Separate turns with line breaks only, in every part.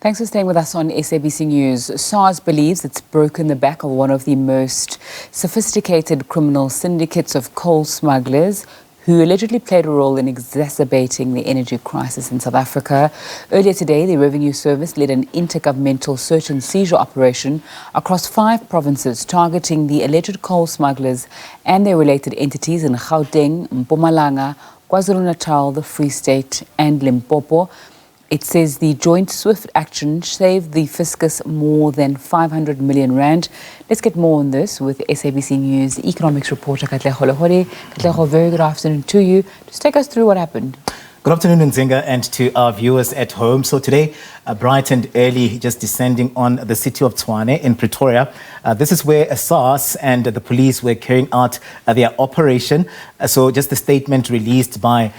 Thanks for staying with us on SABC News. SARS believes it's broken the back of one of the most sophisticated criminal syndicates of coal smugglers who allegedly played a role in exacerbating the energy crisis in South Africa. Earlier today, the Revenue Service led an inter-governmental search and seizure operation across 5 provinces targeting the alleged coal smugglers and their related entities in Gauteng, Mpumalanga, KwaZulu-Natal, the Free State and Limpopo. It says the joint swift action saved the fiscus more than 500 million rand. Let's get more on this with SABC News economics reporter Katlego. Lekgodi, Katlego, very good afternoon to you. Just take us through what happened.
Good afternoon, Nzinga, and to our viewers at home. So today, bright and early, just descending on the city of Tshwane in Pretoria. This is where SARS and the police were carrying out their operation. So just a statement released by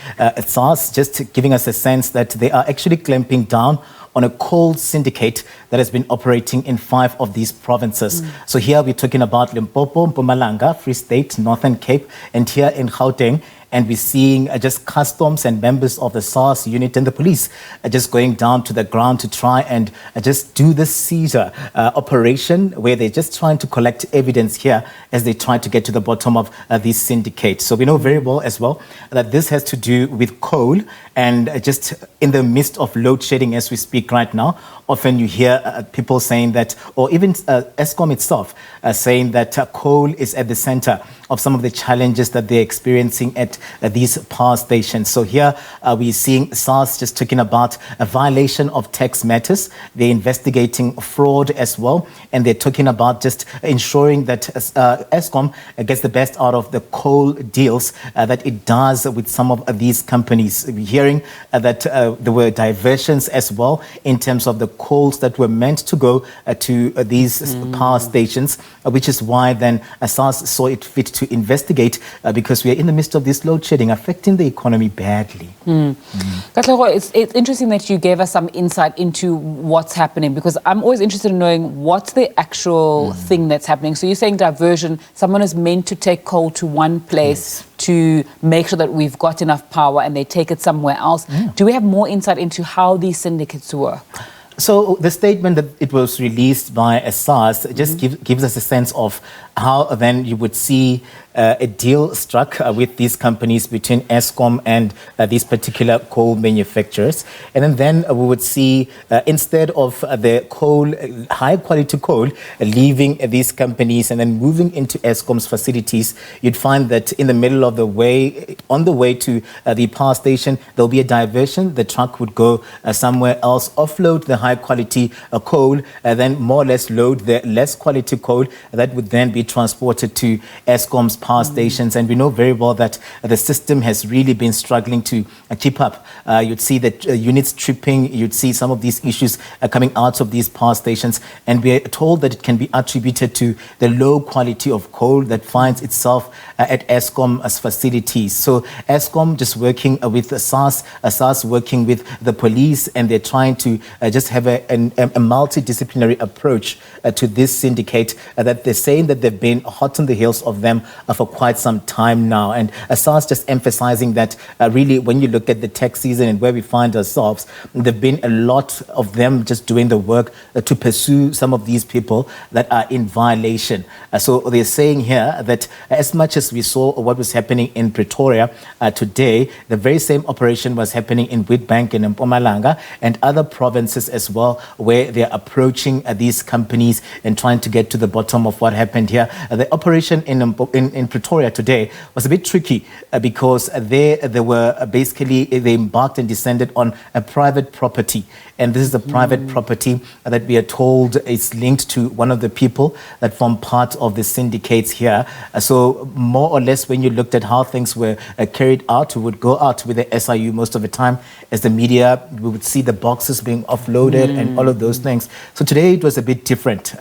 SARS, just giving us a sense that they are actually clamping down on a coal syndicate that has been operating in 5 of these provinces. So here we're talking about Limpopo, Mpumalanga, Free State, Northern Cape, and here in Gauteng. And we're seeing just customs and members of the SARS unit and the police just going down to the ground to try and just do this seizure operation where they're just trying to collect evidence here as they try to get to the bottom of these syndicates. So we know very well as well that this has to do with coal, and just in the midst of load shedding as we speak right now, often you hear people saying that, or even Eskom itself saying that coal is at the center of some of the challenges that they're experiencing at these power stations. So here we're seeing SARS just talking about a violation of tax matters. They're investigating fraud as well, and they're talking about just ensuring that Eskom gets the best out of the coal deals that it does with some of these companies. We're hearing that there were diversions as well in terms of the coals that were meant to go to these power stations, which is why then SARS saw it fit to investigate because we are in the midst of this load shedding affecting the economy badly.
Katlego, it's interesting that you gave us some insight into what's happening, because I'm always interested in knowing what's the actual thing that's happening. So you're saying diversion, someone is meant to take coal to one place to make sure that we've got enough power and they take it somewhere else. Do we have more insight into how these syndicates work?
So the statement that it was released by SARS just gives us a sense of how then you would see a deal struck with these companies between Eskom and these particular coal manufacturers. And then we would see instead of the coal, high quality coal, leaving these companies and then moving into Eskom's facilities, you'd find that in the middle of the way, on the way to the power station, there'll be a diversion. The truck would go somewhere else, offload the high quality coal, then more or less load the less quality coal that would then be transported to Eskom's power stations. And we know very well that the system has really been struggling to keep up. You'd see that units tripping, you'd see some of these issues coming out of these power stations, and we're told that it can be attributed to the low quality of coal that finds itself at Eskom's facilities. So Eskom just working with SARS, SARS working with the police, and they're trying to just have a multidisciplinary approach to this syndicate that they're saying that they've been hot on the heels of them for quite some time now. And SARS just emphasizing that really when you look at the tax season and where we find ourselves, there've been a lot of them just doing the work to pursue some of these people that are in violation. So they're saying here that as much as we saw what was happening in Pretoria today, the very same operation was happening in Witbank and in Mpumalanga and other provinces as well, where they're approaching these companies and trying to get to the bottom of what happened here. The operation in Pretoria today was a bit tricky because they were basically, they embarked and descended on a private property. And this is a private property that we are told is linked to one of the people that form part of the syndicates here. So more or less when you looked at how things were carried out, we would go out with the SIU most of the time as the media, we would see the boxes being offloaded and all of those things. So today it was a bit different.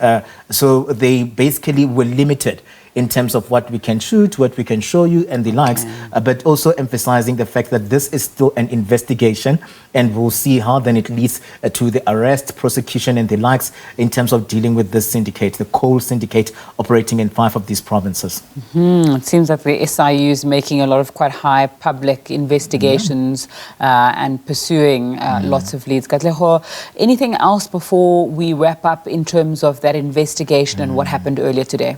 So they basically were limited in terms of what we can shoot, what we can show you, and the likes, but also emphasizing the fact that this is still an investigation, and we'll see how then it leads to the arrest, prosecution, and the likes in terms of dealing with this syndicate, the coal syndicate operating in 5 of these provinces.
It seems that the SIU is making a lot of quite high public investigations and pursuing lots of leads. Katlego, anything else before we wrap up in terms of that investigation and what happened earlier today?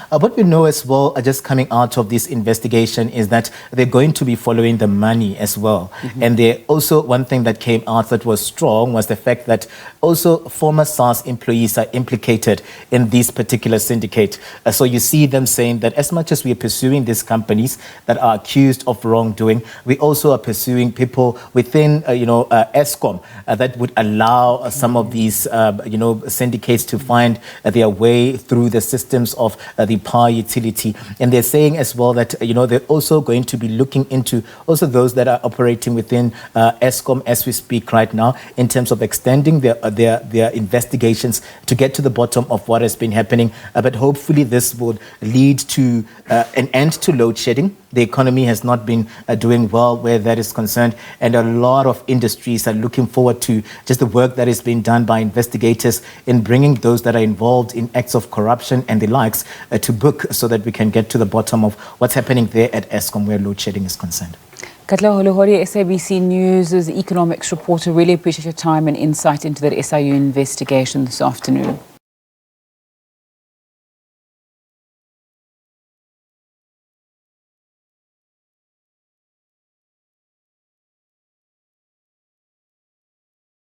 What we know as well, just coming out of this investigation, is that they're going to be following the money as well. And they also, one thing that came out that was strong was the fact that also former SARS employees are implicated in this particular syndicate. So you see them saying that as much as we are pursuing these companies that are accused of wrongdoing, we also are pursuing people within, ESCOM that would allow some of these, syndicates to find their way through the systems of the power utility. And they're saying as well that, they're also going to be looking into also those that are operating within ESCOM as we speak right now, in terms of extending their investigations to get to the bottom of what has been happening. But hopefully this would lead to an end to load shedding. The economy has not been doing well where that is concerned, and a lot of industries are looking forward to just the work that is being done by investigators in bringing those that are involved in acts of corruption and the likes to book, so that we can get to the bottom of what's happening there at ESCOM where load shedding is concerned.
Katlego, SABC News' economics reporter. Really appreciate your time and insight into that SIU investigation this afternoon.